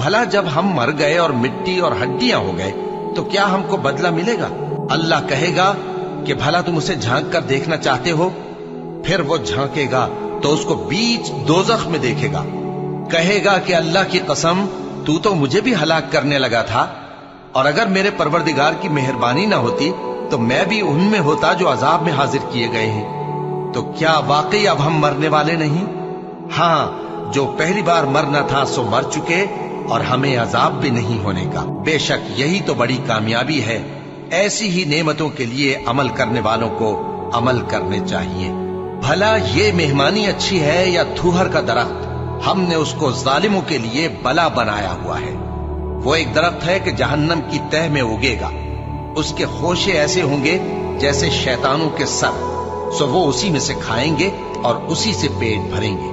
भला जब हम मर गए और मिट्टी और हड्डियां हो गए तो क्या हमको बदला मिलेगा? अल्लाह कहेगा कि भला तुम उसे झांक कर देखना चाहते हो? फिर वो झांकेगा तो उसको बीच दोजख में देखेगा। कहेगा कि अल्लाह की कसम, तू तो मुझे भी हलाक करने लगा था, और अगर मेरे परवरदिगार की मेहरबानी ना होती तो मैं भी उनमें होता जो अजाब में हाजिर किए गए हैं। तो क्या वाकई अब हम मरने वाले नहीं? हाँ, जो पहली बार मरना था सो मर चुके, और हमें अजाब भी नहीं होने का। बेशक यही तो बड़ी कामयाबी है। ऐसी ही नेमतों के लिए अमल करने वालों को अमल करने चाहिए। भला ये मेहमानी अच्छी है या थूहर का दरख्त? हमने उसको जालिमों के लिए बला बनाया हुआ है। वो एक दरख्त है कि जहन्नम की तह में उगेगा। उसके खोशे ऐसे होंगे जैसे शैतानों के सर, सो वो उसी में से खाएंगे और उसी से पेट भरेंगे।